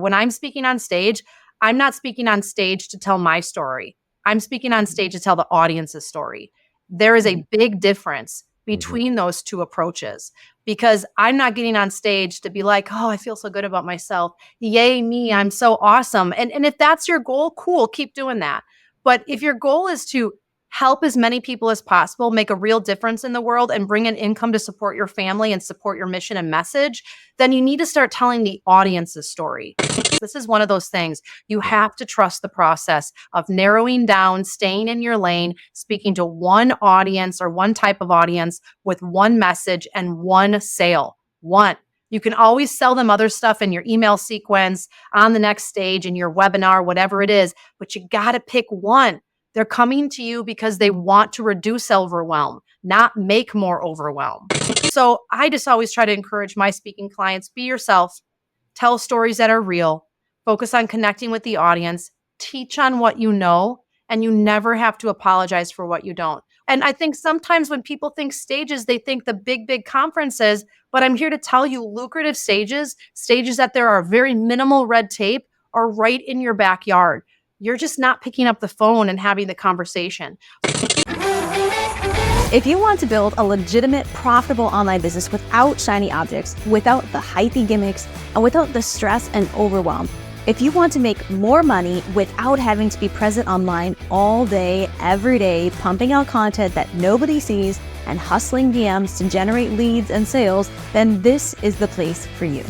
When I'm speaking on stage, I'm not speaking on stage to tell my story. I'm speaking on stage to tell the audience's story. There is a big difference between those two approaches because I'm not getting on stage to be like, oh, I feel so good about myself. Yay, me, I'm so awesome. And if that's your goal, cool, keep doing that. But if your goal is to help as many people as possible, make a real difference in the world, and bring an income to support your family and support your mission and message, then you need to start telling the audience's story. This is one of those things. You have to trust the process of narrowing down, staying in your lane, speaking to one audience or one type of audience with one message and one sale. One. You can always sell them other stuff in your email sequence, on the next stage, in your webinar, whatever it is, but you got to pick one. They're coming to you because they want to reduce overwhelm, not make more overwhelm. So I just always try to encourage my speaking clients, be yourself, tell stories that are real, focus on connecting with the audience, teach on what you know, and you never have to apologize for what you don't. And I think sometimes when people think stages, they think the big conferences, but I'm here to tell you lucrative stages that there are very minimal red tape, are right in your backyard. You're just not picking up the phone and having the conversation. If you want to build a legitimate, profitable online business without shiny objects, without the hypey gimmicks, and without the stress and overwhelm, if you want to make more money without having to be present online all day, every day, pumping out content that nobody sees and hustling DMs to generate leads and sales, then this is the place for you.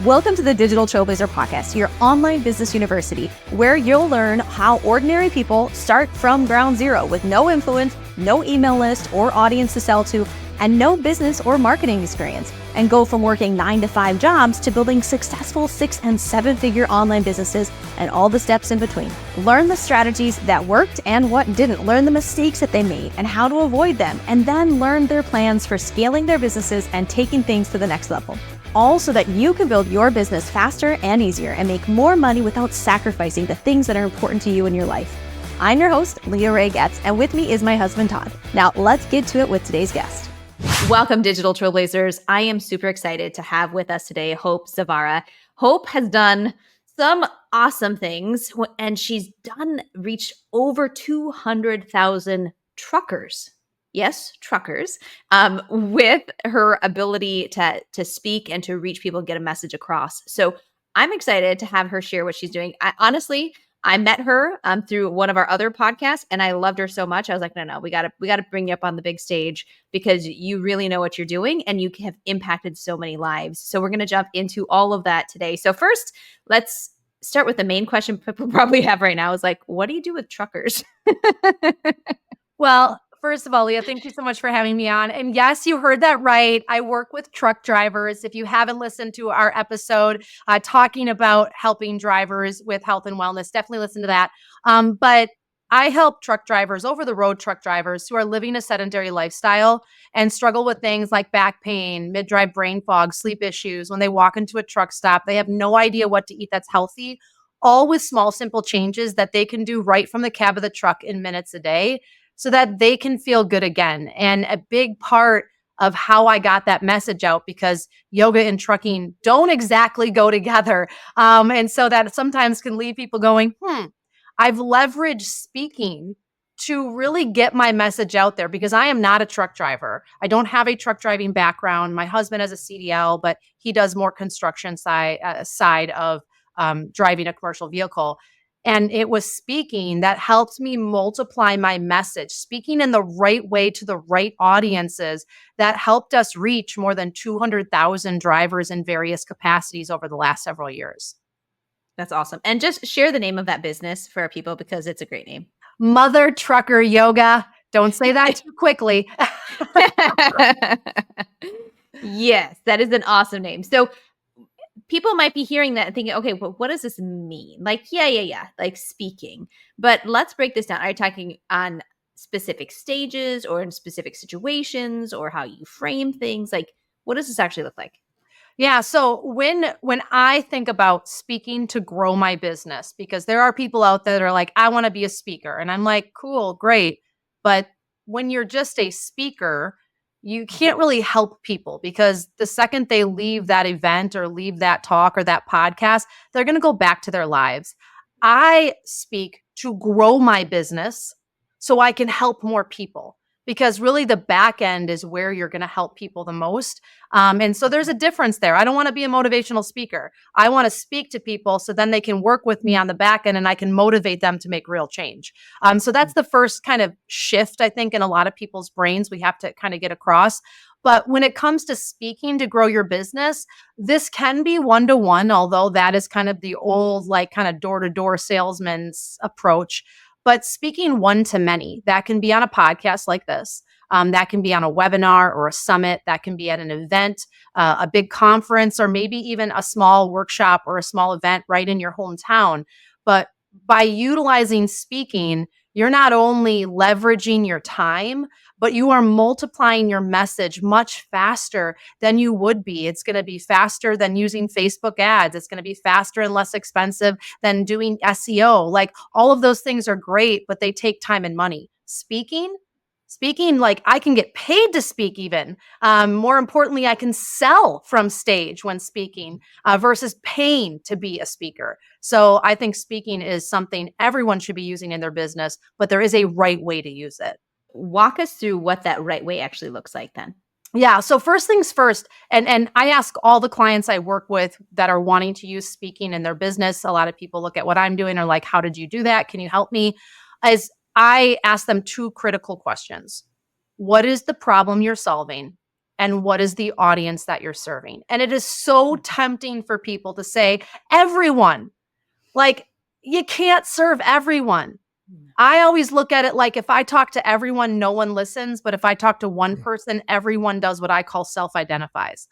Welcome to the Digital Trailblazer Podcast, your online business university, where you'll learn how ordinary people start from ground zero with no influence, no email list or audience to sell to, and no business or marketing experience, and go from working 9-to-5 jobs to building successful 6- and 7-figure online businesses and all the steps in between. Learn the strategies that worked and what didn't. Learn the mistakes that they made and how to avoid them, and then learn their plans for scaling their businesses and taking things to the next level. All so that you can build your business faster and easier and make more money without sacrificing the things that are important to you in your life. I'm your host, Leah Ray Getz, and with me is my husband, Todd. Now, let's get to it with today's guest. Welcome, Digital Trailblazers. I am super excited to have with us today Hope Zvara. Hope has done some awesome things, and she's reached over 200,000 truckers. Yes, truckers, with her ability to speak and to reach people, get a message across. So I'm excited to have her share what she's doing. I met her through one of our other podcasts, and I loved her so much. I was like, no, we gotta bring you up on the big stage because you really know what you're doing and you have impacted so many lives. So we're gonna jump into all of that today. So first, let's start with the main question people probably have right now is like, what do you do with truckers? Well, first of all, Leah, thank you so much for having me on. And yes, you heard that right. I work with truck drivers. If you haven't listened to our episode talking about helping drivers with health and wellness, definitely listen to that. But I help truck drivers, over-the-road truck drivers who are living a sedentary lifestyle and struggle with things like back pain, mid-drive brain fog, sleep issues. When they walk into a truck stop, they have no idea what to eat that's healthy, all with small, simple changes that they can do right from the cab of the truck in minutes a day, so that they can feel good again. And a big part of how I got that message out, because yoga and trucking don't exactly go together. And so that sometimes can leave people going, I've leveraged speaking to really get my message out there, because I am not a truck driver. I don't have a truck driving background. My husband has a CDL, but he does more construction side of driving a commercial vehicle. And it was speaking that helped me multiply my message, speaking in the right way to the right audiences, that helped us reach more than 200,000 drivers in various capacities over the last several years. That's awesome. And just share the name of that business for our people, because it's a great name. Mother Trucker Yoga. Don't say that too quickly. Yes, that is an awesome name. So people might be hearing that and thinking, okay, well, what does this mean? Like, yeah, like speaking. But let's break this down. Are you talking on specific stages or in specific situations, or how you frame things? Like, what does this actually look like? Yeah. So when I think about speaking to grow my business, because there are people out there that are like, I want to be a speaker. And I'm like, cool, great. But when you're just a speaker, you can't really help people, because the second they leave that event or leave that talk or that podcast, they're going to go back to their lives. I speak to grow my business so I can help more people, because really the back end is where you're going to help people the most. And so there's a difference there. I don't want to be a motivational speaker. I want to speak to people so then they can work with me on the back end and I can motivate them to make real change. So that's the first kind of shift, I think, in a lot of people's brains we have to kind of get across. But when it comes to speaking to grow your business, this can be one-to-one, although that is kind of the old, like, kind of door-to-door salesman's approach. But speaking one-to-many, that can be on a podcast like this. That can be on a webinar or a summit. That can be at an event, a big conference, or maybe even a small workshop or a small event right in your hometown. But by utilizing speaking, you're not only leveraging your time, but you are multiplying your message much faster than you would be. It's going to be faster than using Facebook ads. It's going to be faster and less expensive than doing SEO. Like, all of those things are great, but they take time and money. Speaking, like, I can get paid to speak even. More importantly, I can sell from stage when speaking versus paying to be a speaker. So I think speaking is something everyone should be using in their business, but there is a right way to use it. Walk us through what that right way actually looks like then. Yeah. So first things first, and I ask all the clients I work with that are wanting to use speaking in their business. A lot of people look at what I'm doing, are like, how did you do that? Can you help me? As I ask them two critical questions. What is the problem you're solving? And what is the audience that you're serving? And it is so tempting for people to say, everyone. Like, you can't serve everyone. I always look at it like, if I talk to everyone, no one listens. But if I talk to one person, everyone does what I call self-identifies.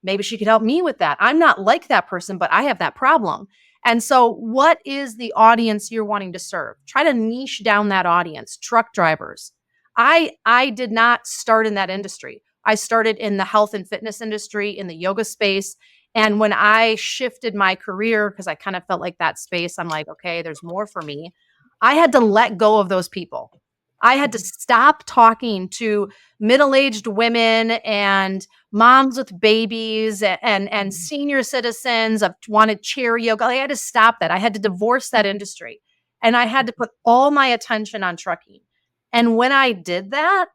Maybe she could help me with that. I'm not like that person, but I have that problem. And so what is the audience you're wanting to serve? Try to niche down that audience. Truck drivers. I did not start in that industry. I started in the health and fitness industry, in the yoga space. And when I shifted my career, because I kind of felt like that space, I'm like, okay, there's more for me. I had to let go of those people. I had to stop talking to middle-aged women and moms with babies and senior citizens of wanted chair yoga. I had to stop that. I had to divorce that industry. And I had to put all my attention on trucking. And when I did that,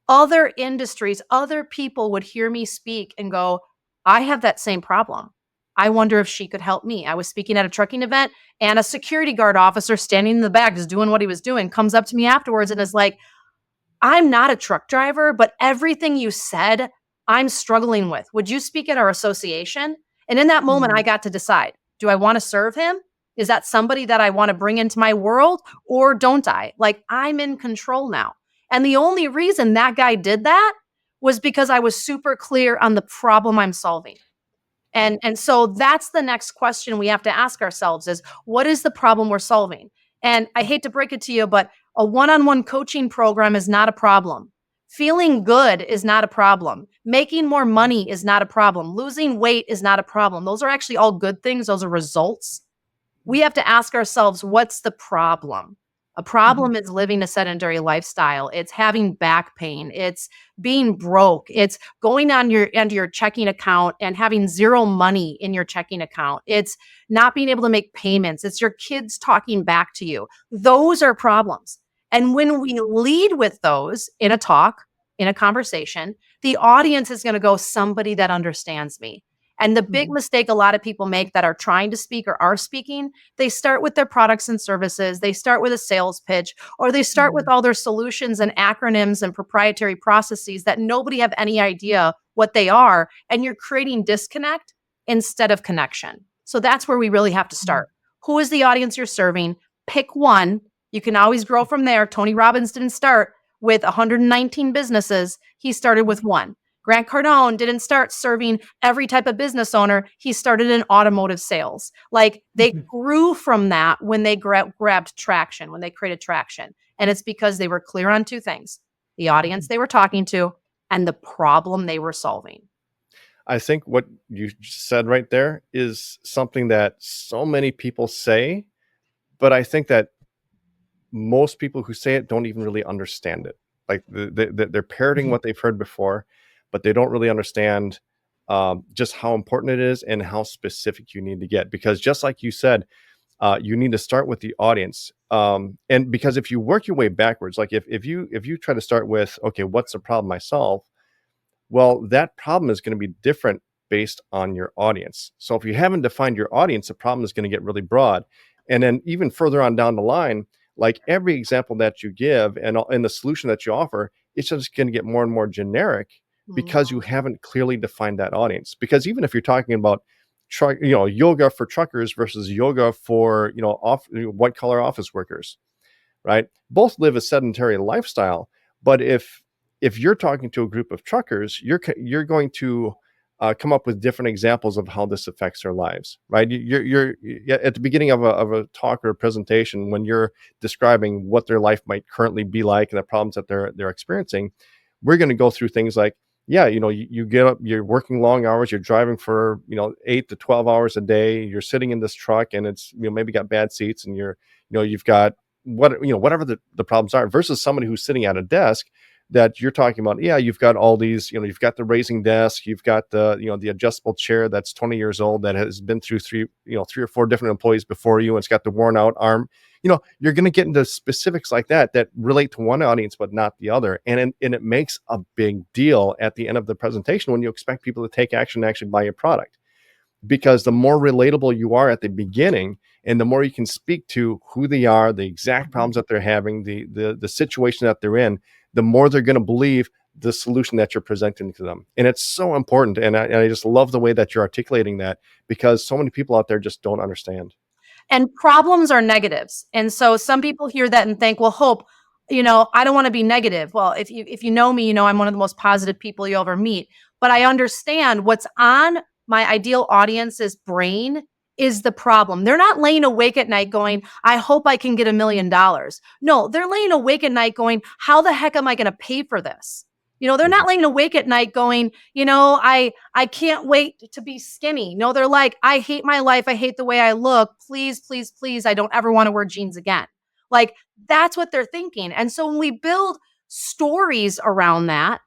other industries, other people would hear me speak and go, I have that same problem. I wonder if she could help me. I was speaking at a trucking event, and a security guard officer standing in the back, just doing what he was doing, comes up to me afterwards and is like, I'm not a truck driver, but everything you said, I'm struggling with. Would you speak at our association? And in that moment, I got to decide, do I want to serve him? Is that somebody that I want to bring into my world, or don't I? Like, I'm in control now. And the only reason that guy did that was because I was super clear on the problem I'm solving. And so that's the next question we have to ask ourselves is, what is the problem we're solving? And I hate to break it to you, but a one-on-one coaching program is not a problem. Feeling good is not a problem. Making more money is not a problem. Losing weight is not a problem. Those are actually all good things. Those are results. We have to ask ourselves, what's the problem? A problem is living a sedentary lifestyle. It's having back pain. It's being broke. It's going on into your checking account and having zero money in your checking account. It's not being able to make payments. It's your kids talking back to you. Those are problems. And when we lead with those in a talk, in a conversation, the audience is going to go, somebody that understands me. And the big mistake a lot of people make that are trying to speak or are speaking, they start with their products and services, they start with a sales pitch, or they start with all their solutions and acronyms and proprietary processes that nobody have any idea what they are. And you're creating disconnect instead of connection. So that's where we really have to start. Who is the audience you're serving? Pick one. You can always grow from there. Tony Robbins didn't start with 119 businesses. He started with one. Grant Cardone didn't start serving every type of business owner. He started in automotive sales. Like, they grew from that when they grabbed traction, when they created traction. And it's because they were clear on two things: the audience they were talking to and the problem they were solving. I think what you said right there is something that so many people say, but I think that most people who say it don't even really understand it. Like they're parroting what they've heard before, but they don't really understand just how important it is and how specific you need to get. Because just like you said, you need to start with the audience. And because if you work your way backwards, like if you try to start with, okay, what's the problem I solve? Well, that problem is going to be different based on your audience. So if you haven't defined your audience, the problem is going to get really broad. And then even further on down the line, like every example that you give and the solution that you offer, it's just going to get more and more generic because you haven't clearly defined that audience. Because even if you're talking about yoga for truckers versus yoga for, white collar office workers, right? Both live a sedentary lifestyle, but if you're talking to a group of truckers, you're going to come up with different examples of how this affects their lives, right? You're at the beginning of a talk or a presentation, when you're describing what their life might currently be like and the problems that they're experiencing, we're going to go through things like, yeah, you get up, you're working long hours, you're driving for 8 to 12 hours a day, you're sitting in this truck, and it's maybe got bad seats, and you've got whatever the problems are, versus somebody who's sitting at a desk that you're talking about. Yeah, you've got all these, you've got the raising desk, you've got the adjustable chair that's 20 years old that has been through three or four different employees before you, and it's got the worn out arm. You're going to get into specifics like that relate to one audience but not the other, and it makes a big deal at the end of the presentation when you expect people to take action and actually buy your product. Because the more relatable you are at the beginning, and the more you can speak to who they are, the exact problems that they're having, the situation that they're in, the more they're going to believe the solution that you're presenting to them. And it's so important. And I just love the way that you're articulating that, because so many people out there just don't understand. And problems are negatives. And so some people hear that and think, well, Hope, I don't want to be negative. Well, if you know me, I'm one of the most positive people you'll ever meet. But I understand what's on my ideal audience's brain is the problem. They're not laying awake at night going, I hope I can get $1 million. No, they're laying awake at night going, how the heck am I going to pay for this? They're not laying awake at night going, I can't wait to be skinny. No, they're like, I hate my life. I hate the way I look. Please, please, please. I don't ever want to wear jeans again. Like, that's what they're thinking. And so when we build stories around that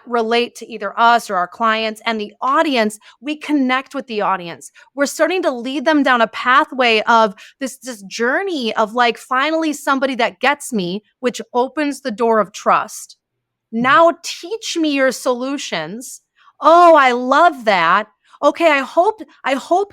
relate to either us or our clients and the audience, we connect with the audience. We're starting to lead them down a pathway of this journey of like, finally somebody that gets me, which opens the door of trust. Now teach me your solutions. Oh, I love that. Okay, I hope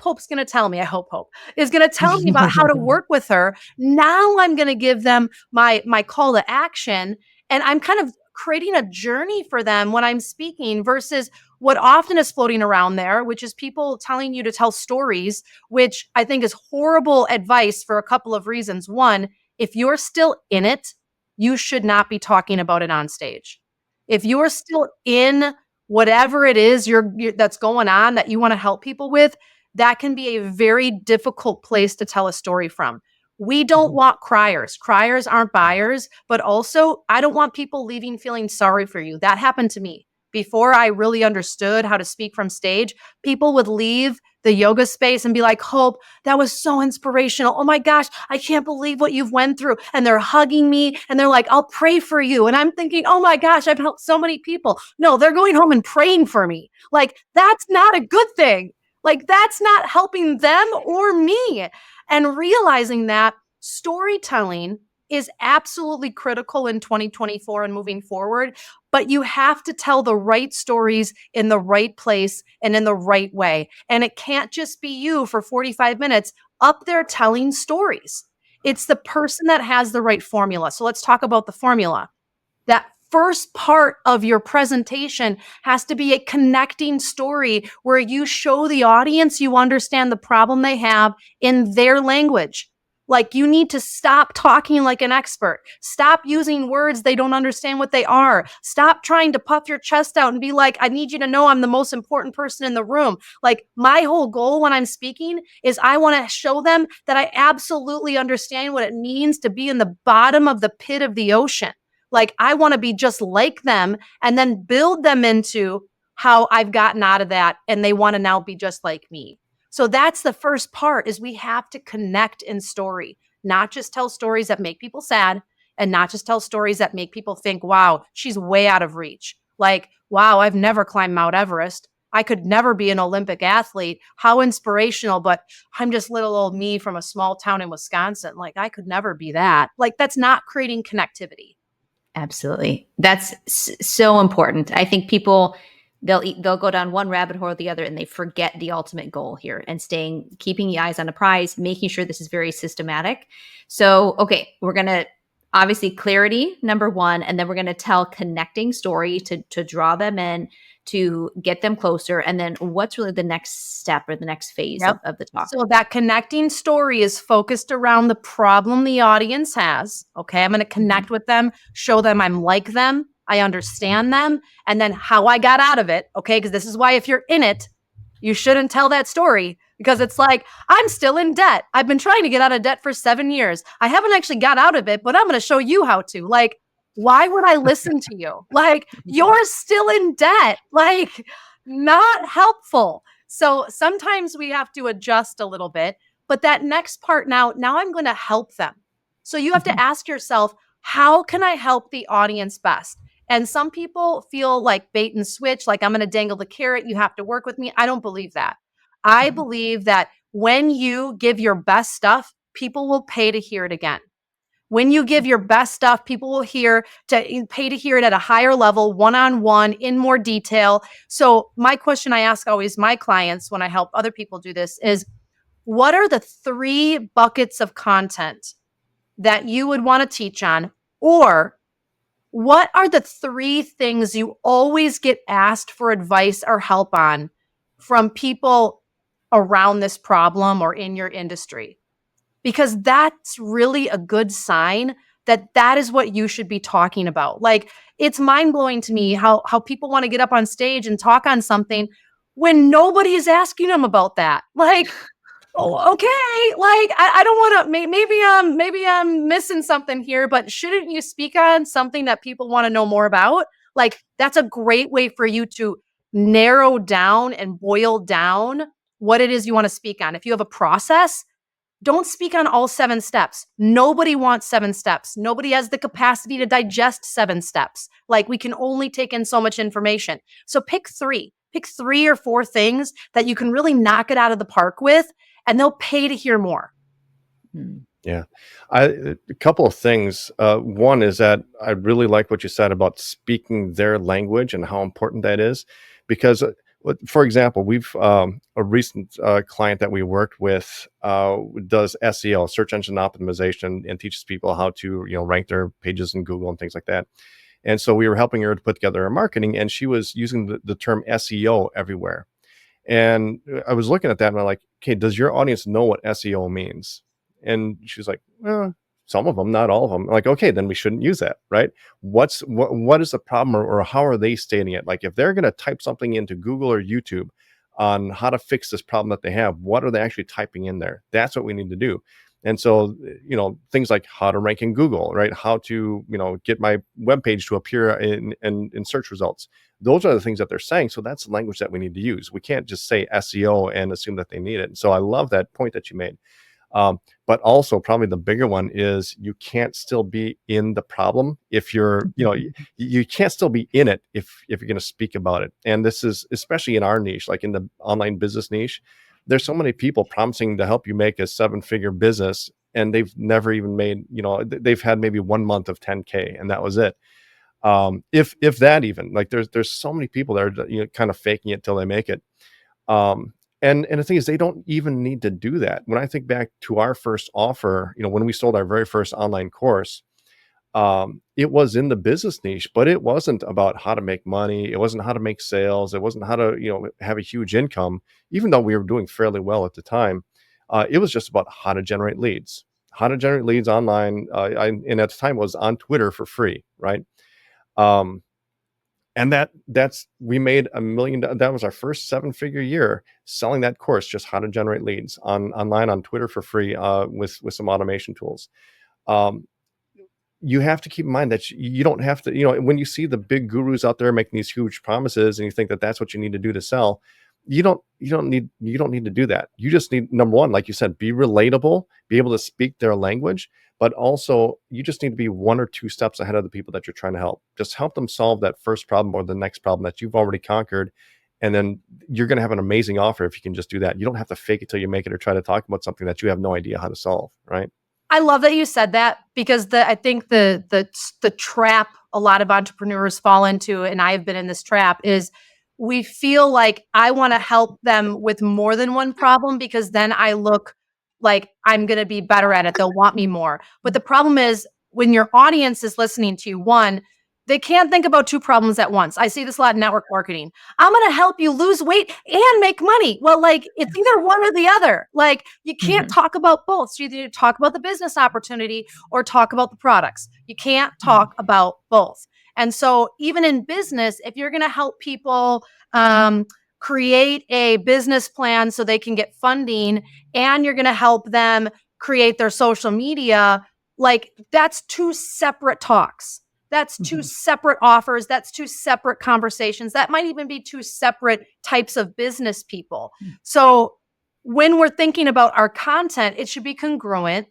Hope's going to tell me. I hope Hope is going to tell me about how to work with her. Now I'm going to give them my call to action, and I'm kind of creating a journey for them when I'm speaking, versus what often is floating around there, which is people telling you to tell stories, which I think is horrible advice for a couple of reasons. One, if you're still in it, you should not be talking about it on stage. If you're still in whatever it is that's going on that you want to help people with, that can be a very difficult place to tell a story from. We don't want criers. Criers aren't buyers, but also I don't want people leaving feeling sorry for you. That happened to me. Before I really understood how to speak from stage, people would leave the yoga space and be like, Hope, that was so inspirational. Oh my gosh, I can't believe what you've went through. And they're hugging me and they're like, I'll pray for you. And I'm thinking, oh my gosh, I've helped so many people. No, they're going home and praying for me. Like, that's not a good thing. Like, that's not helping them or me. And realizing that storytelling is absolutely critical in 2024 and moving forward, but you have to tell the right stories in the right place and in the right way. And it can't just be you for 45 minutes up there telling stories. It's the person that has the right formula. So let's talk about the formula. That first part of your presentation has to be a connecting story where you show the audience you understand the problem they have in their language. Like, you need to stop talking like an expert. Stop using words they don't understand what they are. Stop trying to puff your chest out and be like, I need you to know I'm the most important person in the room. Like, my whole goal when I'm speaking is I want to show them that I absolutely understand what it means to be in the bottom of the pit of the ocean. Like, I want to be just like them and then build them into how I've gotten out of that, and they want to now be just like me. So that's the first part, is we have to connect in story, not just tell stories that make people sad. and not just tell stories that make people think, wow, she's way out of reach. Like, wow, I've never climbed Mount Everest. I could never be an Olympic athlete. How inspirational, but I'm just little old me from a small town in Wisconsin. Like, I could never be that. Like, that's not creating connectivity. Absolutely. That's so important. I think people they'll go down one rabbit hole or the other and they forget the ultimate goal here and keeping the eyes on the prize, making sure this is very systematic. So, okay, we're going to obviously clarity number one, and then we're going to tell connecting story to draw them in, to get them closer. And then what's really the next step or the next phase Yep. of the talk? So that connecting story is focused around the problem the audience has. Okay. I'm going to connect with them, show them I'm like them, I understand them, and then how I got out of it. Okay. Because this is why if you're in it, you shouldn't tell that story, because it's like, I'm still in debt. I've been trying to get out of debt for 7 years. I haven't actually got out of it, but I'm going to show you how to. Like, why would I listen to you? Like, you're still in debt. Like, not helpful. So sometimes we have to adjust a little bit, but that next part now I'm going to help them. So you have to ask yourself, how can I help the audience best? And some people feel like bait and switch, like I'm going to dangle the carrot. You have to work with me. I don't believe that. I believe that when you give your best stuff, people will pay to hear it again. When you give your best stuff, people will pay to hear it at a higher level, one-on-one, in more detail. So my question I ask always my clients when I help other people do this is, what are the 3 buckets of content that you would want to teach on? Or what are the 3 things you always get asked for advice or help on from people around this problem or in your industry? Because that's really a good sign that is what you should be talking about. Like, it's mind-blowing to me how people want to get up on stage and talk on something when nobody is asking them about that. Like, oh, okay, like I don't want to. Maybe I'm missing something here, but shouldn't you speak on something that people want to know more about? Like, that's a great way for you to narrow down and boil down what it is you want to speak on. If you have a process, don't speak on all 7 steps. Nobody wants 7 steps. Nobody has the capacity to digest 7 steps. Like, we can only take in so much information. So pick 3. Pick 3 or 4 things that you can really knock it out of the park with, and they'll pay to hear more. Yeah. A couple of things. One is that I really like what you said about speaking their language and how important that is, because for example, we've a recent client that we worked with does SEO, search engine optimization, and teaches people how to rank their pages in Google and things like that. And so we were helping her to put together her marketing, and she was using the term SEO everywhere. And I was looking at that and I'm like, okay, does your audience know what SEO means? And she's like, well, some of them, not all of them. I'm like, okay, then we shouldn't use that, right? What is the problem, or how are they stating it? Like, if they're going to type something into Google or YouTube on how to fix this problem that they have, what are they actually typing in there? That's what we need to do. And so, things like how to rank in Google, right? How to, get my webpage to appear in search results. Those are the things that they're saying. So that's the language that we need to use. We can't just say SEO and assume that they need it. And so I love that point that you made. But also probably the bigger one is, you can't still be in the problem if you're, you can't still be in it if you're going to speak about it. And this is especially in our niche, like in the online business niche. There's so many people promising to help you make a 7-figure business, and they've never even made, they've had maybe 1 month of 10K, and that was it. If that even, like, there's so many people that are kind of faking it till they make it. And the thing is, they don't even need to do that. When I think back to our first offer, when we sold our very first online course, it was in the business niche, but it wasn't about how to make money. It wasn't how to make sales. It wasn't how to, have a huge income, even though we were doing fairly well at the time. It was just about how to generate leads online. And at the time it was on Twitter for free. Right. And we made $1 million. That was our first 7-figure year selling that course, just how to generate leads online on Twitter for free, with some automation tools. You have to keep in mind that you don't have to, when you see the big gurus out there making these huge promises and you think that that's what you need to do to sell, you don't need to do that. You just need, number one, like you said, be relatable, be able to speak their language, but also you just need to be 1 or 2 steps ahead of the people that you're trying to help. Just help them solve that first problem or the next problem that you've already conquered. And then you're going to have an amazing offer if you can just do that. You don't have to fake it till you make it or try to talk about something that you have no idea how to solve, right? I love that you said that, because I think the trap a lot of entrepreneurs fall into, and I have been in this trap, is we feel like I want to help them with more than one problem because then I look like I'm going to be better at it. They'll want me more. But the problem is when your audience is listening to you, one, they can't think about 2 problems at once. I see this a lot in network marketing. I'm going to help you lose weight and make money. Well, like, it's either one or the other. Like, you can't talk about both. So you either talk about the business opportunity or talk about the products. You can't talk about both. And so even in business, if you're going to help people create a business plan so they can get funding, and you're going to help them create their social media, like, that's 2 separate talks. That's 2 separate offers. That's 2 separate conversations. That might even be 2 separate types of business people. So when we're thinking about our content, it should be congruent.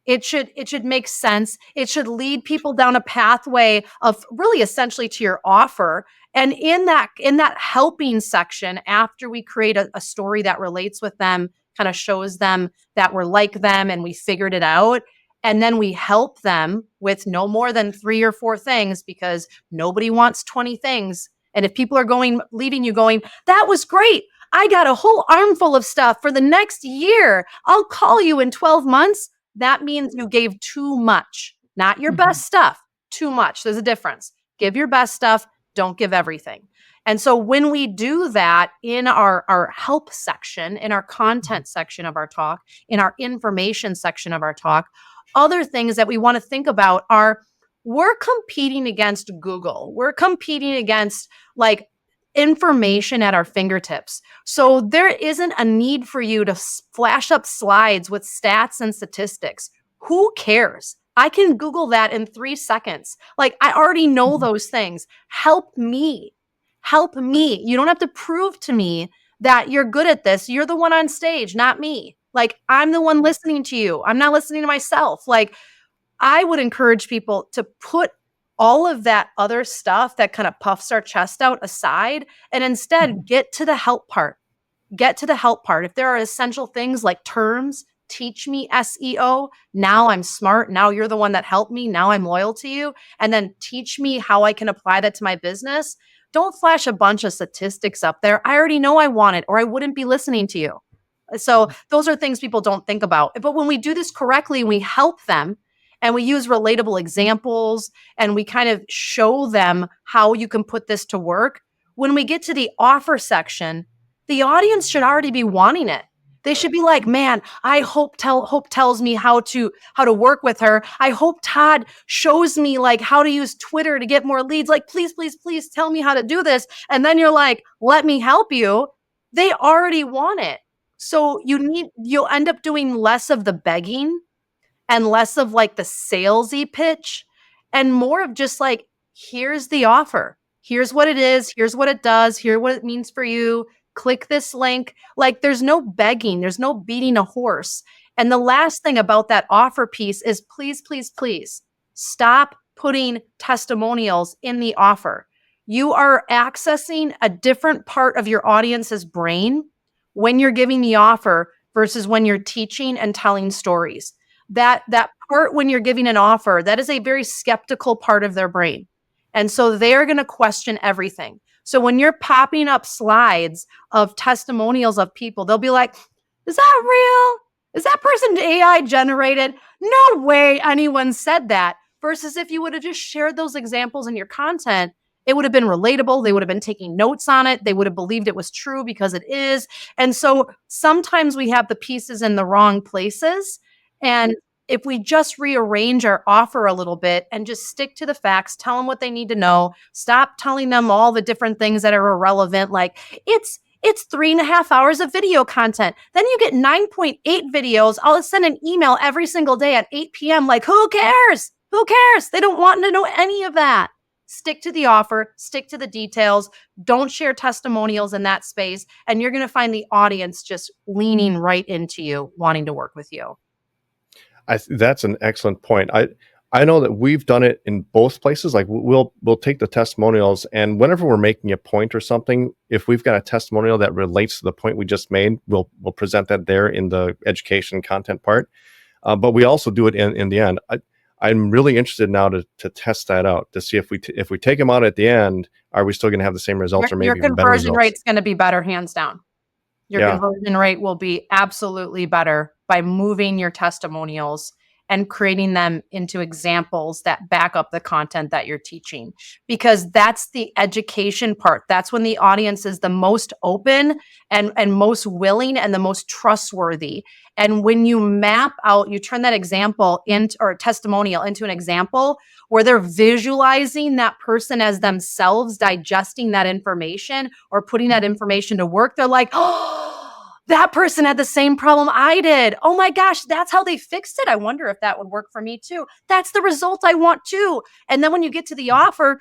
It should make sense. It should lead people down a pathway of really essentially to your offer. And in that helping section, after we create a story that relates with them, kind of shows them that we're like them and we figured it out, and then we help them with no more than 3 or 4 things, because nobody wants 20 things. And if people are leaving you going, that was great, I got a whole armful of stuff for the next year, I'll call you in 12 months. That means you gave too much, not your best stuff, too much. There's a difference. Give your best stuff. Don't give everything. And so when we do that in our help section, in our content section of our talk, in our information section of our talk, other things that we want to think about are, we're competing against Google. We're competing against like information at our fingertips. So there isn't a need for you to flash up slides with stats and statistics. Who cares? I can Google that in 3 seconds. Like, I already know those things. Help me. Help me. You don't have to prove to me that you're good at this. You're the one on stage, not me. Like, I'm the one listening to you. I'm not listening to myself. Like, I would encourage people to put all of that other stuff that kind of puffs our chest out aside, and instead get to the help part. Get to the help part. If there are essential things like terms, teach me SEO. Now I'm smart. Now you're the one that helped me. Now I'm loyal to you. And then teach me how I can apply that to my business. Don't flash a bunch of statistics up there. I already know I want it, or I wouldn't be listening to you. So those are things people don't think about. But when we do this correctly, we help them and we use relatable examples and we kind of show them how you can put this to work. When we get to the offer section, the audience should already be wanting it. They should be like, man, I hope tells me how to work with her. I hope Todd shows me like how to use Twitter to get more leads. Like, please, please, please tell me how to do this. And then you're like, let me help you. They already want it. So you'll end up doing less of the begging and less of like the salesy pitch and more of just like, here's the offer. Here's what it is. Here's what it does. Here's what it means for you. Click this link. Like, there's no begging. There's no beating a horse. And the last thing about that offer piece is please, please, please stop putting testimonials in the offer. You are accessing a different part of your audience's brain when you're giving the offer versus when you're teaching and telling stories. That part when you're giving an offer, that is a very skeptical part of their brain. And so they're going to question everything. So when you're popping up slides of testimonials of people, they'll be like, is that real? Is that person AI generated? No way anyone said that. Versus if you would have just shared those examples in your content, it would have been relatable. They would have been taking notes on it. They would have believed it was true because it is. And so sometimes we have the pieces in the wrong places. And if we just rearrange our offer a little bit and just stick to the facts, tell them what they need to know, stop telling them all the different things that are irrelevant, like it's 3.5 hours of video content. Then you get 9.8 videos. I'll send an email every single day at 8 p.m. Like, who cares? Who cares? They don't want to know any of that. Stick to the offer, stick to the details. Don't share testimonials in that space. And you're going to find the audience just leaning right into you, wanting to work with you. That's an excellent point. I know that we've done it in both places. Like we'll take the testimonials, and whenever we're making a point or something, if we've got a testimonial that relates to the point we just made, we'll present that there in the education content part. But we also do it in the end. I'm really interested now to test that out, to see if we take them out at the end, are we still going to have the same results, or maybe Your even better conversion results? rate's going to be better, hands down. Your Yeah. conversion rate will be absolutely better by moving your testimonials and creating them into examples that back up the content that you're teaching, because that's the education part. That's when the audience is the most open and most willing and the most trustworthy. And when you map out, you turn that example into, or testimonial into an example where they're visualizing that person as themselves digesting that information or putting that information to work, they're like, oh, that person had the same problem I did. Oh my gosh, that's how they fixed it. I wonder if that would work for me too. That's the result I want too. And then when you get to the offer,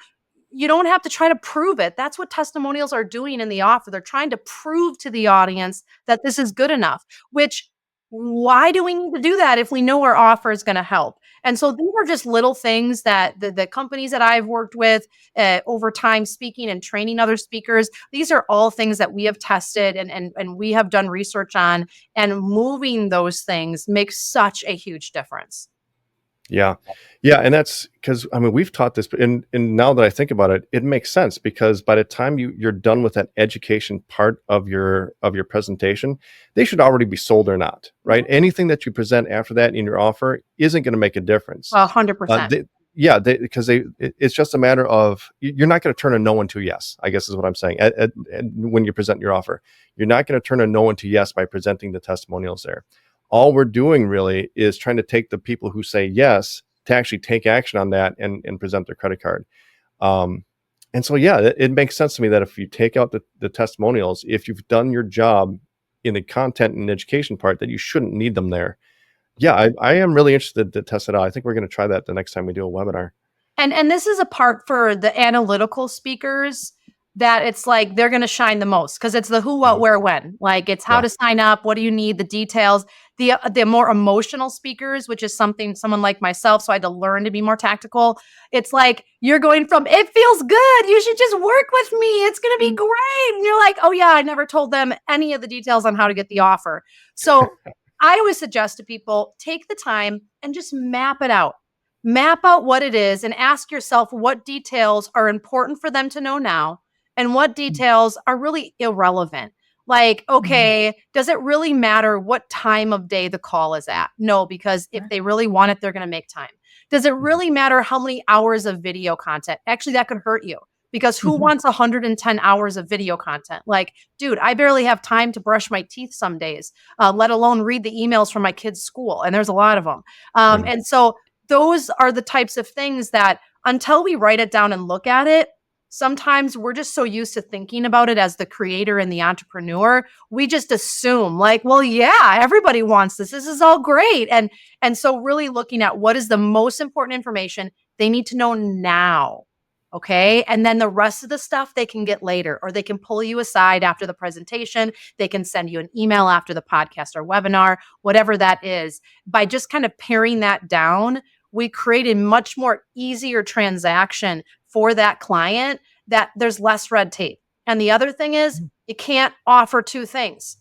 you don't have to try to prove it. That's what testimonials are doing in the offer. They're trying to prove to the audience that this is good enough, which why do we need to do that if we know our offer is going to help? And so these are just little things that the companies that I've worked with over time, speaking and training other speakers, these are all things that we have tested and we have done research on, and moving those things makes such a huge difference. Yeah. And that's because, I mean, we've taught this, and now that I think about it, it makes sense, because by the time you're done with that education part of your presentation, they should already be sold or not, right? Anything that you present after that in your offer isn't going to make a difference. 100%. Because it's just a matter of, you're not going to turn a no into yes, I guess is what I'm saying. When you present your offer, you're not going to turn a no into yes by presenting the testimonials there. All we're doing really is trying to take the people who say yes to actually take action on that and present their credit card. And so, yeah, it makes sense to me that if you take out the testimonials, if you've done your job in the content and education part, that you shouldn't need them there. Yeah, I am really interested to test it out. I think we're going to try that the next time we do a webinar. And this is a part for the analytical speakers that it's like they're going to shine the most, because it's the who, what, where, when. Like it's how to sign up, what do you need, the details. The more emotional speakers, which is someone like myself, so I had to learn to be more tactical. It's like you're going from, it feels good, you should just work with me, it's going to be great. And you're like, oh yeah, I never told them any of the details on how to get the offer. So I always suggest to people, take the time and just map it out. Map out what it is and ask yourself what details are important for them to know now and what details are really irrelevant. Like, okay, does it really matter what time of day the call is at? No, because if they really want it, they're going to make time. Does it really matter how many hours of video content? Actually, that could hurt you, because who wants 110 hours of video content? Like, dude, I barely have time to brush my teeth some days, let alone read the emails from my kids' school. And there's a lot of them. And so those are the types of things that, until we write it down and look at it, sometimes we're just so used to thinking about it as the creator and the entrepreneur, we just assume like, well, yeah, everybody wants this. This is all great. And so really looking at what is the most important information they need to know now. Okay. And then the rest of the stuff they can get later, or they can pull you aside after the presentation. They can send you an email after the podcast or webinar, whatever that is. By just kind of paring that down, we create a much more easier transaction for that client, that there's less red tape. And the other thing is, you can't offer two things,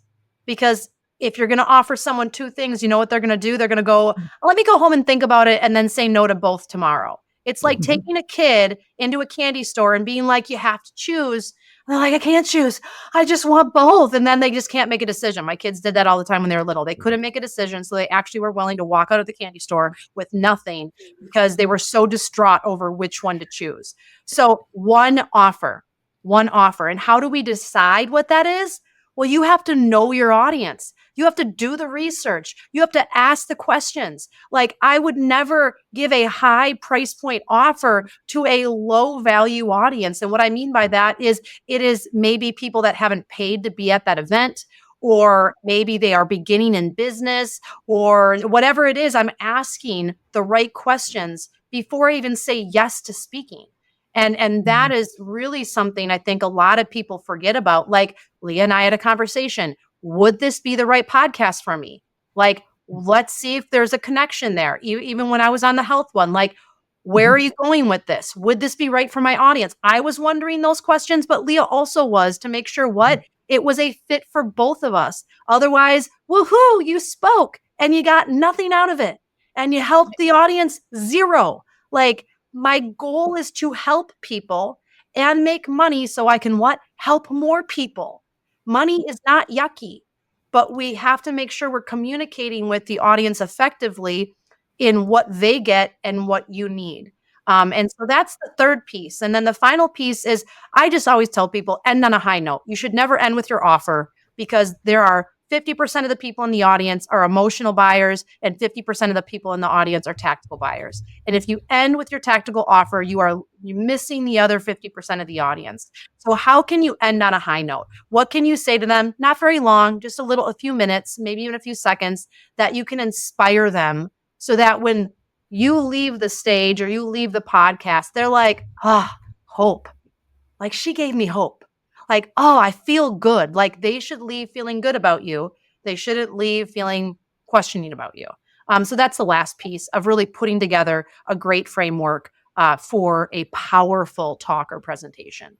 because if you're going to offer someone two things, you know what they're going to do? They're going to go, let me go home and think about it, and then say no to both tomorrow. It's like taking a kid into a candy store and being like, you have to choose. And they're like, I can't choose. I just want both. And then they just can't make a decision. My kids did that all the time when they were little. They couldn't make a decision. So they actually were willing to walk out of the candy store with nothing, because they were so distraught over which one to choose. So one offer. And how do we decide what that is? Well, you have to know your audience. You have to do the research. You have to ask the questions. Like, I would never give a high price point offer to a low value audience. And what I mean by that is, it is maybe people that haven't paid to be at that event, or maybe they are beginning in business, or whatever it is. I'm asking the right questions before I even say yes to speaking. And that is really something I think a lot of people forget about. Like Leah and I had a conversation. Would this be the right podcast for me? Like, let's see if there's a connection there. Even when I was on the health one, like, where are you going with this? Would this be right for my audience? I was wondering those questions, but Leah also was, to make sure it was a fit for both of us. Otherwise, woohoo, you spoke and you got nothing out of it. And you helped the audience zero. Like, my goal is to help people and make money so I can help more people. Money is not yucky, but we have to make sure we're communicating with the audience effectively in what they get and what you need. And so that's the third piece. And then the final piece is, I just always tell people, end on a high note. You should never end with your offer, because there are 50% of the people in the audience are emotional buyers and 50% of the people in the audience are tactical buyers. And if you end with your tactical offer, you're missing the other 50% of the audience. So how can you end on a high note? What can you say to them? Not very long, just a few minutes, maybe even a few seconds, that you can inspire them, so that when you leave the stage or you leave the podcast, they're like, hope. Like, she gave me hope. Like, oh, I feel good. Like, they should leave feeling good about you. They shouldn't leave feeling questioning about you. So that's the last piece of really putting together a great framework for a powerful talk or presentation.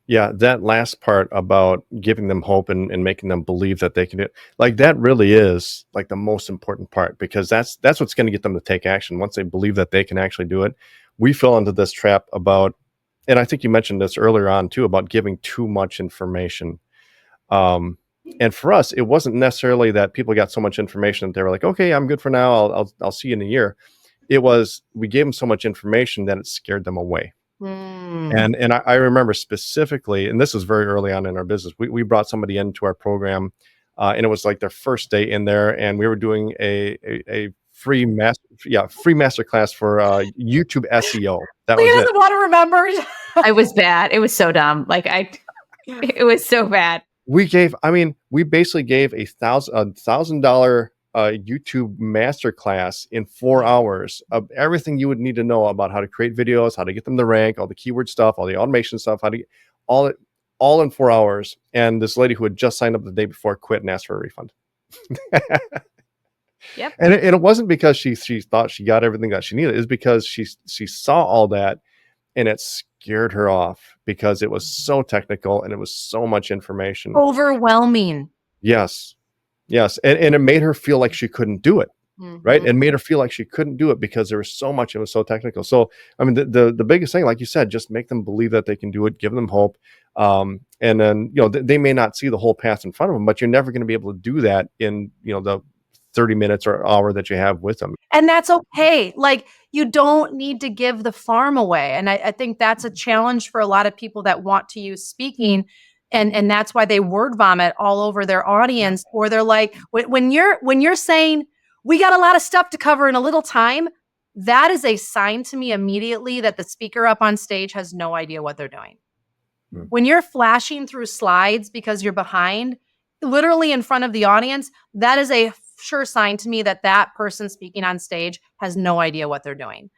Yeah, that last part about giving them hope and making them believe that they can do it, like, that really is like the most important part, because that's what's going to get them to take action. Once they believe that they can actually do it. We fell into this trap about, and I think you mentioned this earlier on too, about giving too much information. And for us, it wasn't necessarily that people got so much information that they were like, okay, I'm good for now. I'll see you in a year. It was, we gave them so much information that it scared them away. And I remember specifically, and this was very early on in our business, we brought somebody into our program, and it was like their first day in there, and we were doing a free master class for YouTube SEO. That was Leah it. doesn't want to remember. I was bad. It was so dumb. It was so bad. We basically gave $1,000 YouTube masterclass in 4 hours of everything you would need to know about how to create videos, how to get them to rank, all the keyword stuff, all the automation stuff, how to get all in 4 hours. And this lady who had just signed up the day before quit and asked for a refund. Yep. And it wasn't because she thought she got everything that she needed. It's because she saw all that, and it scared her off because it was so technical and it was so much information. Overwhelming. Yes. And it made her feel like she couldn't do it. Right. And made her feel like she couldn't do it because there was so much, it was so technical. So, I mean, the biggest thing, like you said, just make them believe that they can do it, give them hope. And then, they may not see the whole path in front of them, but you're never going to be able to do that in, the 30 minutes or hour that you have with them. And that's okay. Like, you don't need to give the farm away. And I think that's a challenge for a lot of people that want to use speaking. And that's why they word vomit all over their audience, or they're like, when you're saying, we got a lot of stuff to cover in a little time, that is a sign to me immediately that the speaker up on stage has no idea what they're doing. When you're flashing through slides because you're behind, literally in front of the audience, that is a sure sign to me that that person speaking on stage has no idea what they're doing.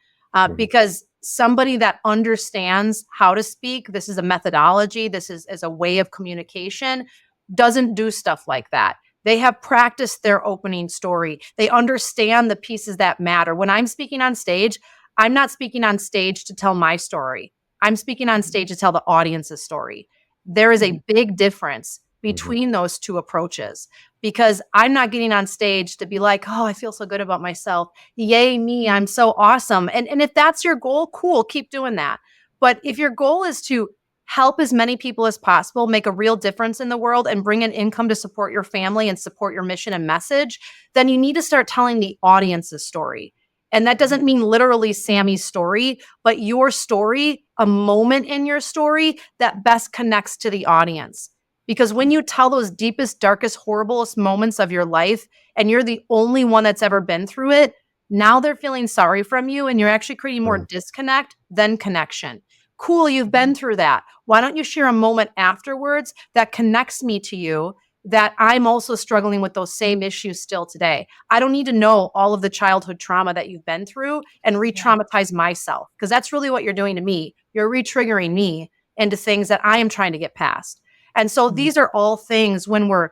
Because somebody that understands how to speak, this is a methodology, this is a way of communication, doesn't do stuff like that. They have practiced their opening story. They understand the pieces that matter. When I'm speaking on stage, I'm not speaking on stage to tell my story. I'm speaking on stage to tell the audience's story. There is a big difference between those two approaches, because I'm not getting on stage to be like, oh, I feel so good about myself. Yay, me, I'm so awesome. And if that's your goal, cool, keep doing that. But if your goal is to help as many people as possible, make a real difference in the world, and bring in income to support your family and support your mission and message, then you need to start telling the audience's story. And that doesn't mean literally Sammy's story, but your story, a moment in your story that best connects to the audience. Because when you tell those deepest, darkest, horriblest moments of your life, and you're the only one that's ever been through it, now they're feeling sorry from you, and you're actually creating more disconnect than connection. Cool, you've been through that. Why don't you share a moment afterwards that connects me to you, that I'm also struggling with those same issues still today. I don't need to know all of the childhood trauma that you've been through and re-traumatize myself, because that's really what you're doing to me. You're re-triggering me into things that I am trying to get past. And so these are all things, when we're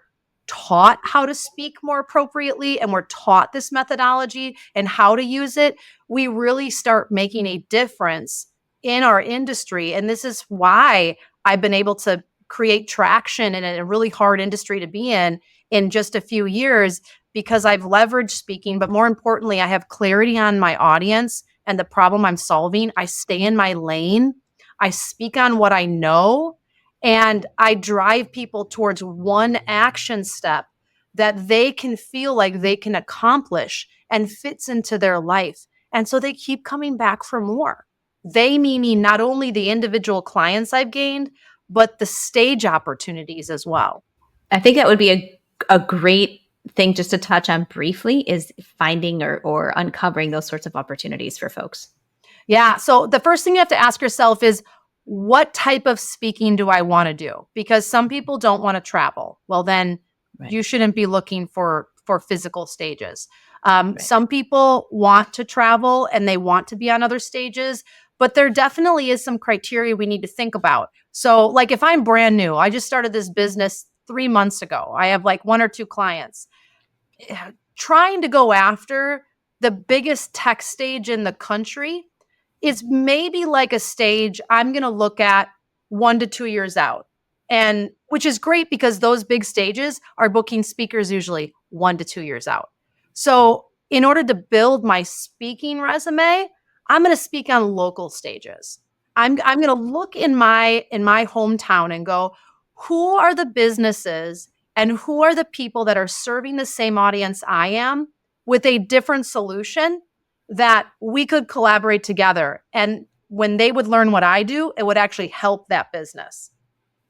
taught how to speak more appropriately and we're taught this methodology and how to use it, we really start making a difference in our industry. And this is why I've been able to create traction in a really hard industry to be in just a few years, because I've leveraged speaking, but more importantly, I have clarity on my audience and the problem I'm solving. I stay in my lane. I speak on what I know, and I drive people towards one action step that they can feel like they can accomplish and fits into their life. And so they keep coming back for more. They, meaning not only the individual clients I've gained, but the stage opportunities as well. I think that would be a great thing just to touch on briefly, is finding or uncovering those sorts of opportunities for folks. Yeah. So the first thing you have to ask yourself is, what type of speaking do I want to do? Because some people don't want to travel. Well, then you shouldn't be looking for physical stages. Some people want to travel and they want to be on other stages, but there definitely is some criteria we need to think about. So like if I'm brand new, I just started this business 3 months ago. I have like 1 or 2 clients. Trying to go after the biggest tech stage in the country is maybe like a stage I'm going to look at 1 to 2 years out. And which is great, because those big stages are booking speakers usually 1 to 2 years out. So in order to build my speaking resume, I'm going to speak on local stages. I'm going to look in my hometown and go, who are the businesses and who are the people that are serving the same audience I am with a different solution that we could collaborate together. And when they would learn what I do, it would actually help that business.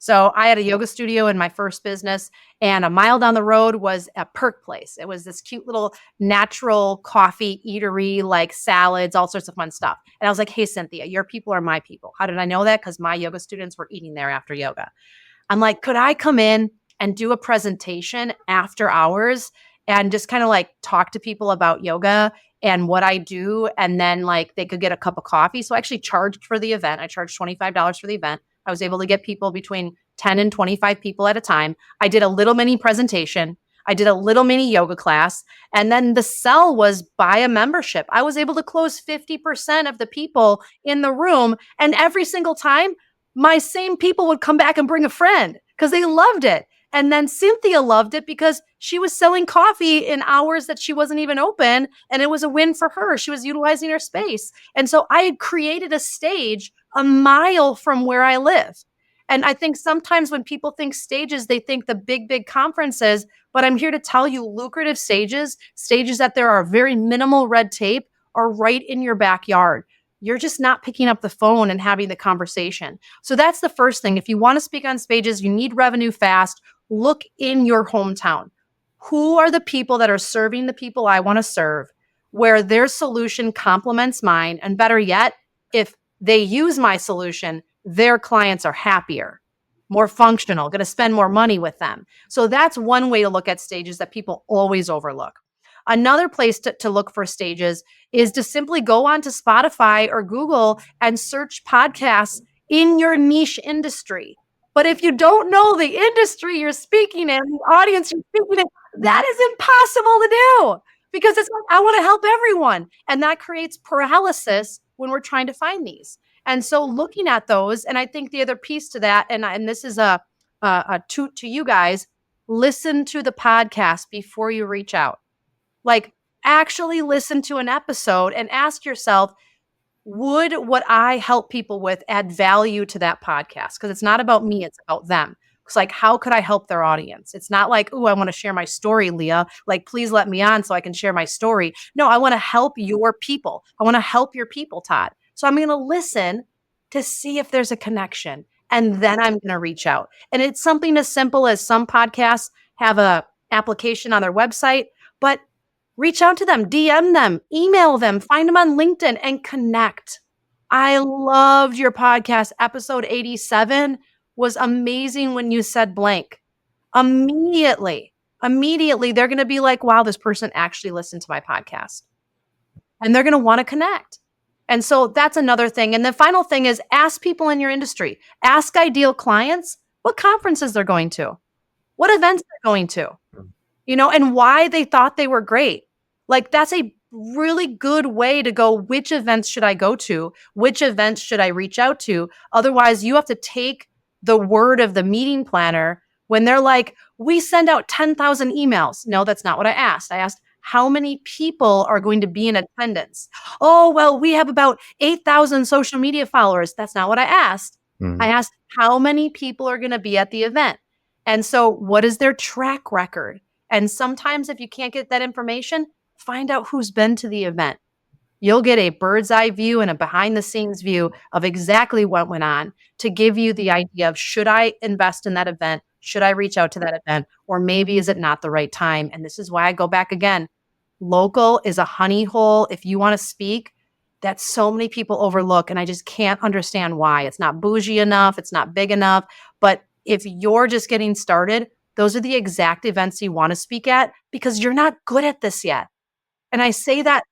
So I had a yoga studio in my first business, and a mile down the road was a Perk Place. It was this cute little natural coffee eatery, like salads, all sorts of fun stuff. And I was like, hey, Cynthia, your people are my people. How did I know that? Because my yoga students were eating there after yoga. I'm like, could I come in and do a presentation after hours and just kind of like talk to people about yoga and what I do? And then like they could get a cup of coffee. So I actually charged for the event. I charged $25 for the event. I was able to get people between 10 and 25 people at a time. I did a little mini presentation. I did a little mini yoga class. And then the sell was buy a membership. I was able to close 50% of the people in the room. And every single time, my same people would come back and bring a friend because they loved it. And then Cynthia loved it because she was selling coffee in hours that she wasn't even open. And it was a win for her. She was utilizing her space. And so I had created a stage a mile from where I live. And I think sometimes when people think stages, they think the big conferences, but I'm here to tell you lucrative stages that there are very minimal red tape, are right in your backyard. You're just not picking up the phone and having the conversation. So that's the first thing. If you want to speak on stages, you need revenue fast. Look in your hometown. Who are the people that are serving the people I want to serve, where their solution complements mine? And better yet, if they use my solution, their clients are happier, more functional, going to spend more money with them. So that's one way to look at stages that people always overlook. Another place to look for stages is to simply go onto Spotify or Google and search podcasts in your niche industry. But if you don't know the industry you're speaking in, the audience you're speaking in, that is impossible to do, because it's like, I want to help everyone. And that creates paralysis when we're trying to find these. And so looking at those, and I think the other piece to that, and this is a toot to you guys, listen to the podcast before you reach out. Like, actually listen to an episode and ask yourself, would what I help people with add value to that podcast? Because it's not about me, it's about them. It's like, how could I help their audience? It's not like, oh, I want to share my story, Leah. Like, please let me on so I can share my story. No, I want to help your people. I want to help your people, Todd. So I'm going to listen to see if there's a connection. And then I'm going to reach out. And it's something as simple as some podcasts have a application on their website, but reach out to them, DM them, email them, find them on LinkedIn and connect. I loved your podcast. Episode 87 was amazing when you said blank. immediately, they're going to be like, wow, this person actually listened to my podcast. And they're going to want to connect. And so that's another thing. And the final thing is ask people in your industry, ask ideal clients what conferences they're going to, what events they're going to, and why they thought they were great. Like that's a really good way to go. Which events should I go to? Which events should I reach out to? Otherwise, you have to take the word of the meeting planner when they're like, we send out 10,000 emails. No, that's not what I asked. I asked, how many people are going to be in attendance? Oh, well, we have about 8,000 social media followers. That's not what I asked. Mhm. I asked how many people are going to be at the event. And so what is their track record? And sometimes if you can't get that information, find out who's been to the event. You'll get a bird's eye view and a behind the scenes view of exactly what went on to give you the idea of, should I invest in that event? Should I reach out to that event? Or maybe is it not the right time? And this is why I go back again. Local is a honey hole. If you want to speak, that so many people overlook. And I just can't understand why. It's not bougie enough. It's not big enough. But if you're just getting started, those are the exact events you want to speak at because you're not good at this yet. And I say that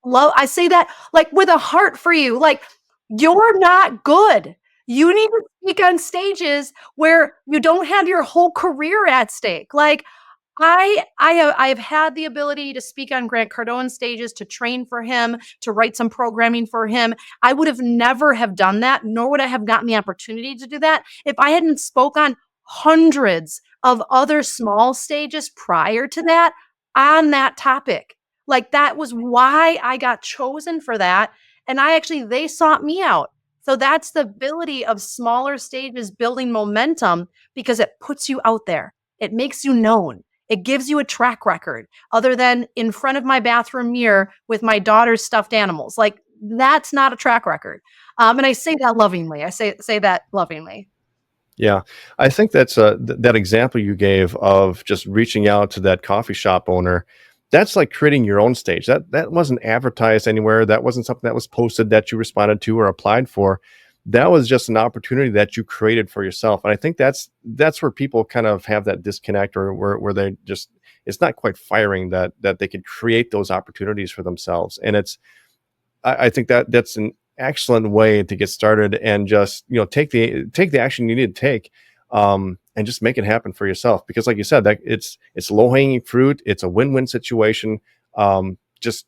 like with a heart for you. Like you're not good. You need to speak on stages where you don't have your whole career at stake. Like I have had the ability to speak on Grant Cardone's stages, to train for him, to write some programming for him. I would have never have done that, nor would I have gotten the opportunity to do that if I hadn't spoke on hundreds of other small stages prior to that on that topic. Like that was why I got chosen for that. And they sought me out. So that's the ability of smaller stages building momentum because it puts you out there. It makes you known. It gives you a track record other than in front of my bathroom mirror with my daughter's stuffed animals. Like that's not a track record. And I say that lovingly. I say that lovingly. Yeah, I think that's that example you gave of just reaching out to that coffee shop owner. That's like creating your own stage. That wasn't advertised anywhere. That wasn't something that was posted that you responded to or applied for. That was just an opportunity that you created for yourself. And I think that's where people kind of have that disconnect, or where they just, it's not quite firing that they can create those opportunities for themselves. And I think that's an excellent way to get started and just take the action you need to take, and just make it happen for yourself, because like you said, that it's low-hanging fruit. It's a win-win situation. Just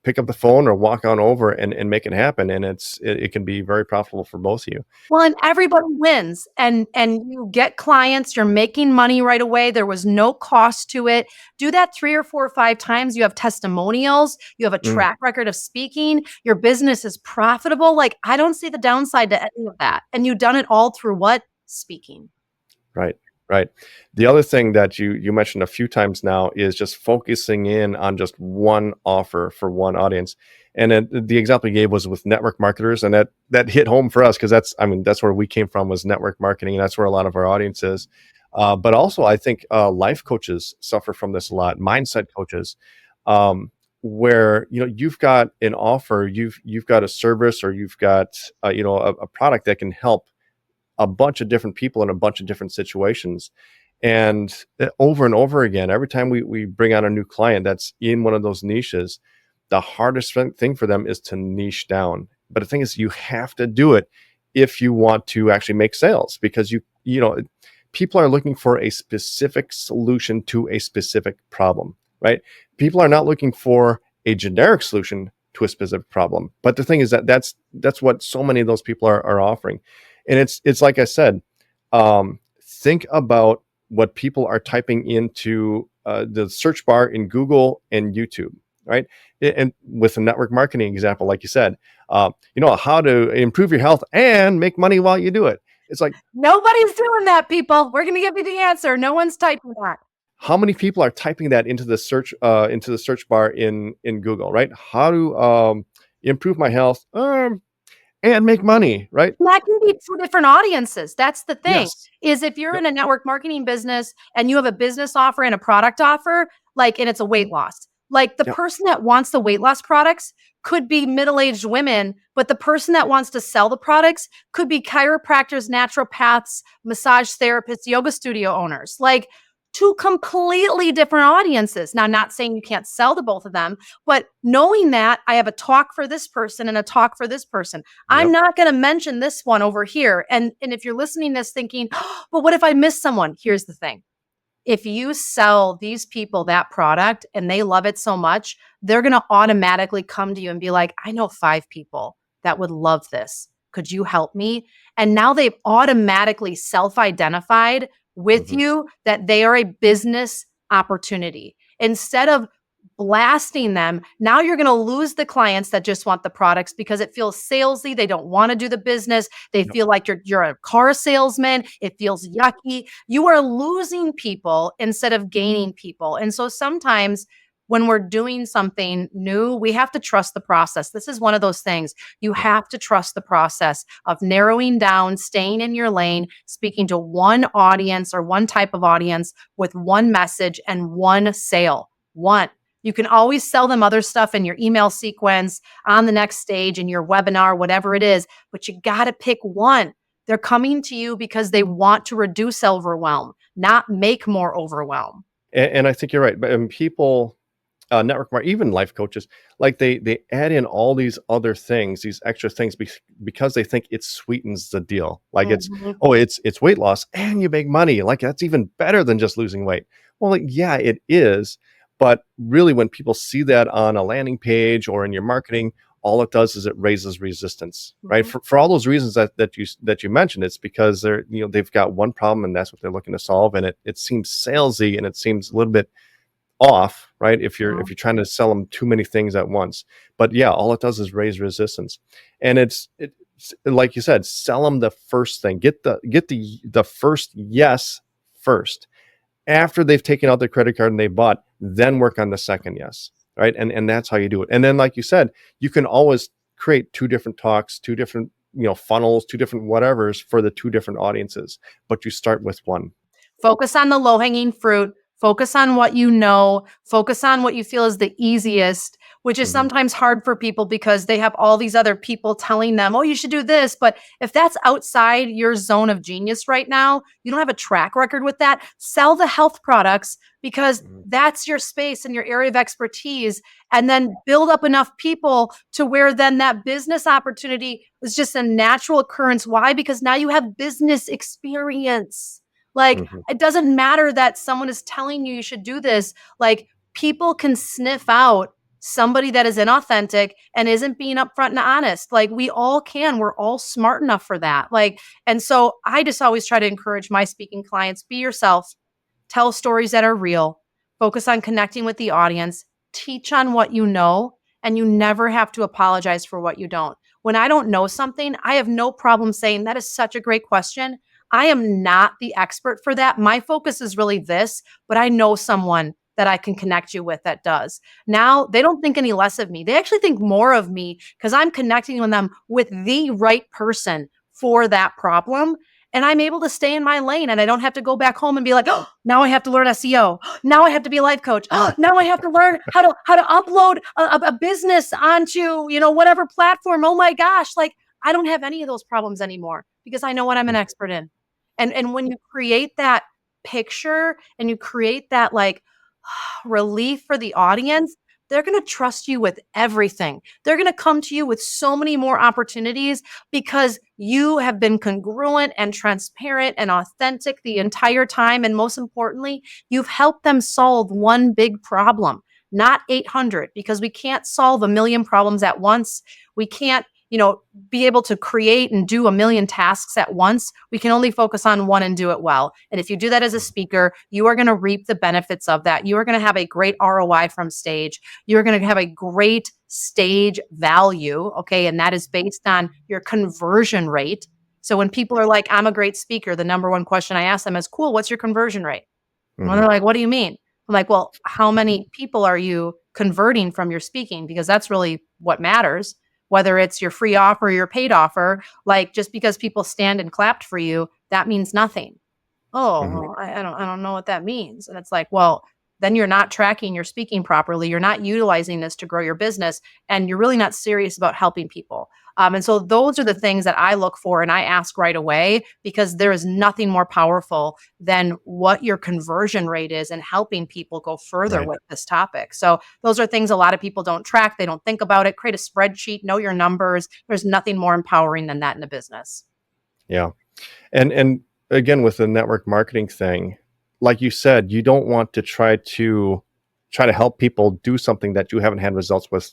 pick up the phone or walk on over and make it happen, and it can be very profitable for both of you. Well, and everybody wins, and you get clients, you're making money right away. There was no cost to it. Do that 3 or 4 or 5 times. You have testimonials, you have a track record of speaking, your business is profitable. Like I don't see the downside to any of that. And you've done it all through what? Speaking. Right. The other thing that you mentioned a few times now is just focusing in on just one offer for one audience. And then the example you gave was with network marketers, and that hit home for us because that's where we came from, was network marketing, and that's where a lot of our audience is. But also, I think life coaches suffer from this a lot. Mindset coaches, where you've got an offer, you've got a service, or you've got a product that can help a bunch of different people in a bunch of different situations. And over and over again, every time we bring on a new client that's in one of those niches, the hardest thing for them is to niche down. But the thing is, you have to do it if you want to actually make sales, because people are looking for a specific solution to a specific problem, right? People are not looking for a generic solution to a specific problem. But the thing is that's what so many of those people are offering. And it's like I said, think about what people are typing into the search bar in Google and YouTube, right? And with a network marketing example, like you said, how to improve your health and make money while you do it. It's like, nobody's doing that, people. We're going to give you the answer. No one's typing that. How many people are typing that into the search bar in Google, right? How to improve my health and make money, right? That can be 2 different audiences. That's the thing. Yes. Is if you're in a network marketing business and you have a business offer and a product offer, and it's a weight loss, like the person that wants the weight loss products could be middle-aged women, but the person that wants to sell the products could be chiropractors, naturopaths, massage therapists, yoga studio owners. Like two completely different audiences. Now, not saying you can't sell to both of them, but knowing that I have a talk for this person and a talk for this person, I'm not going to mention this one over here. And if you're listening to this thinking, oh, but what if I miss someone? Here's the thing. If you sell these people that product and they love it so much, they're going to automatically come to you and be like, I know 5 people that would love this. Could you help me? And now they've automatically self-identified with you that they are a business opportunity. Instead of blasting them, now you're going to lose the clients that just want the products because it feels salesy. They don't want to do the business. They feel like you're a car salesman. It feels yucky. You are losing people instead of gaining people. And so sometimes when we're doing something new, we have to trust the process. This is one of those things. You have to trust the process of narrowing down, staying in your lane, speaking to one audience or one type of audience with one message and one sale. One. You can always sell them other stuff in your email sequence, on the next stage, in your webinar, whatever it is, but you got to pick one. They're coming to you because they want to reduce overwhelm, not make more overwhelm. And I think you're right. But people, network marketing, even life coaches, like they add in all these other things, these extra things because they think it sweetens the deal. Like it's weight loss and you make money. Like that's even better than just losing weight. Well, like, yeah, it is. But really, when people see that on a landing page or in your marketing, all it does is it raises resistance, right? For all those reasons that you mentioned, it's because they've got one problem and that's what they're looking to solve, and it seems salesy and it seems a little bit off, right? If you're trying to sell them too many things at once. But yeah, all it does is raise resistance, and it's like you said, sell them the first thing, get the first yes first. After they've taken out their credit card and they bought, then work on the second yes, right? And that's how you do it. And then, like you said, you can always create 2 different talks, 2 different funnels, 2 different whatevers for the 2 different audiences, but you start with one. Focus on the low-hanging fruit. Focus on what you know. Focus on what you feel is the easiest, which is sometimes hard for people because they have all these other people telling them, oh, you should do this. But if that's outside your zone of genius right now, you don't have a track record with that, sell the health products because that's your space and your area of expertise. And then build up enough people to where then that business opportunity is just a natural occurrence. Why? Because now you have business experience. Like, it doesn't matter that someone is telling you should do this. Like, people can sniff out somebody that is inauthentic and isn't being upfront and honest. Like, we all can. We're all smart enough for that. Like, and so I just always try to encourage my speaking clients, be yourself, tell stories that are real, focus on connecting with the audience, teach on what you know, and you never have to apologize for what you don't. When I don't know something, I have no problem saying that is such a great question. I am not the expert for that. My focus is really this, but I know someone that I can connect you with that does. Now, they don't think any less of me. They actually think more of me because I'm connecting with them with the right person for that problem. And I'm able to stay in my lane and I don't have to go back home and be like, oh, now I have to learn SEO. Now I have to be a life coach. Oh, now I have to learn how to upload a business onto, whatever platform. Oh my gosh. Like, I don't have any of those problems anymore because I know what I'm an expert in. And when you create that picture and you create that like relief for the audience, they're going to trust you with everything. They're going to come to you with so many more opportunities because you have been congruent and transparent and authentic the entire time. And most importantly, you've helped them solve one big problem, not 800, because we can't solve a million problems at once. We can't be able to create and do a million tasks at once. We can only focus on one and do it well. And if you do that as a speaker, you are going to reap the benefits of that. You are going to have a great ROI from stage. You're going to have a great stage value. Okay. And that is based on your conversion rate. So when people are like, I'm a great speaker, the number one question I ask them is, cool, what's your conversion rate? And they're like, what do you mean? I'm like, well, how many people are you converting from your speaking? Because that's really what matters. Whether it's your free offer or your paid offer, like just because people stand and clapped for you, that means nothing. Oh, I don't know what that means. And it's like, well, then you're not tracking your speaking properly. You're not utilizing this to grow your business, and you're really not serious about helping people. And so those are the things that I look for and I ask right away, because there is nothing more powerful than what your conversion rate is and helping people go further Right. with this topic. So those are things a lot of people don't track. They don't think about it. Create a spreadsheet, know your numbers. There's nothing more empowering than that in a business. Yeah. And again, with the network marketing thing, like you said, you don't want to try to help people do something that you haven't had results with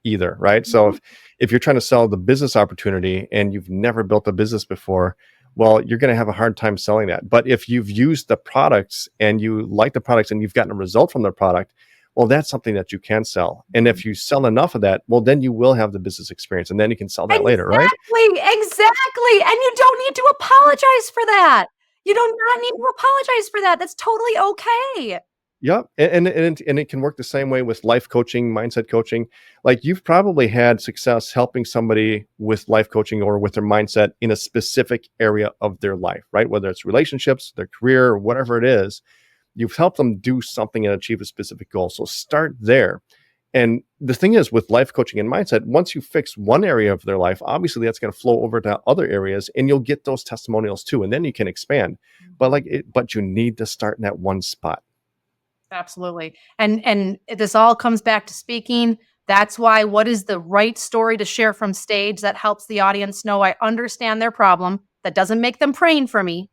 either, right? So if you're trying to sell the business opportunity and you've never built a business before, well, you're going to have a hard time selling that. But if you've used the products and you like the products and you've gotten a result from the product, well, that's something that you can sell. And if you sell enough of that, well, then you will have the business experience and then you can sell that later, right? Exactly. And you don't need to apologize for that. You do not need to apologize for that. That's totally okay. Yeah, and it can work the same way with life coaching, mindset coaching. Like you've probably had success helping somebody with life coaching or with their mindset in a specific area of their life, right? Whether it's relationships, their career, or whatever it is, you've helped them do something and achieve a specific goal. So start there. And the thing is with life coaching and mindset, once you fix one area of their life, obviously that's going to flow over to other areas and you'll get those testimonials too. And then you can expand. But you need to start in that one spot. Absolutely. And this all comes back to speaking. That's why, what is the right story to share from stage that helps the audience know I understand their problem, that doesn't make them praying for me,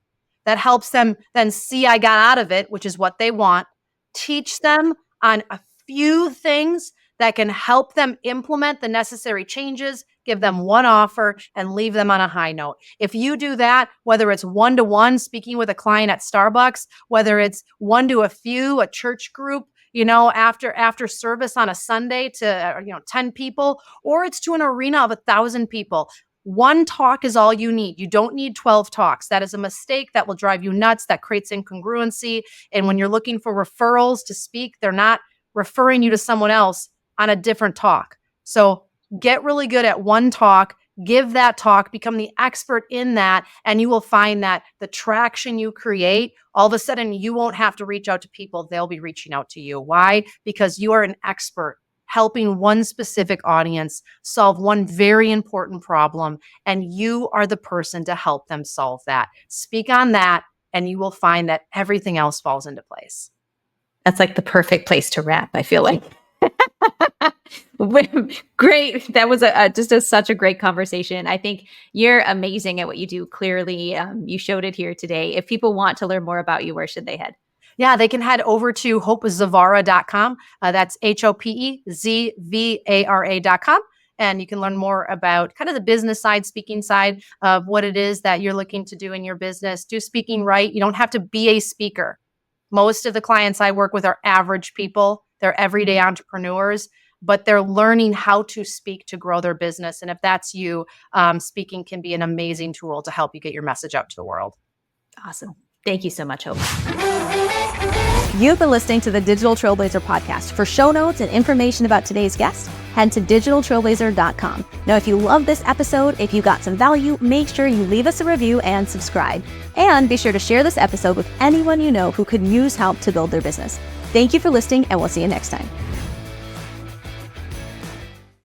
that helps them then see I got out of it, which is what they want. Teach them on a few things that can help them implement the necessary changes, give them one offer, and leave them on a high note. If you do that, whether it's one-to-one speaking with a client at Starbucks, whether it's one to a few, a church group, after service on a Sunday to 10 people, or it's to an arena of 1,000 people, one talk is all you need. You don't need 12 talks. That is a mistake that will drive you nuts. That creates incongruency. And when you're looking for referrals to speak, they're not referring you to someone else on a different talk. So get really good at one talk, give that talk, become the expert in that, and you will find that the traction you create, all of a sudden you won't have to reach out to people. They'll be reaching out to you. Why? Because you are an expert helping one specific audience solve one very important problem, and you are the person to help them solve that. Speak on that, and you will find that everything else falls into place. That's like the perfect place to wrap, I feel like. Great. That was such a great conversation. I think you're amazing at what you do. Clearly, you showed it here today. If people want to learn more about you, where should they head? Yeah, they can head over to hopezvara.com. That's HOPEZVARA.com. And you can learn more about kind of the business side, speaking side of what it is that you're looking to do in your business. Do speaking right. You don't have to be a speaker. Most of the clients I work with are average people. They're everyday entrepreneurs, but they're learning how to speak to grow their business. And if that's you, speaking can be an amazing tool to help you get your message out to the world. Awesome. Thank you so much, Hope. You've been listening to the Digital Trailblazer podcast. For show notes and information about today's guest, head to digitaltrailblazer.com. Now, if you love this episode, if you got some value, make sure you leave us a review and subscribe. And be sure to share this episode with anyone you know who could use help to build their business. Thank you for listening, and we'll see you next time.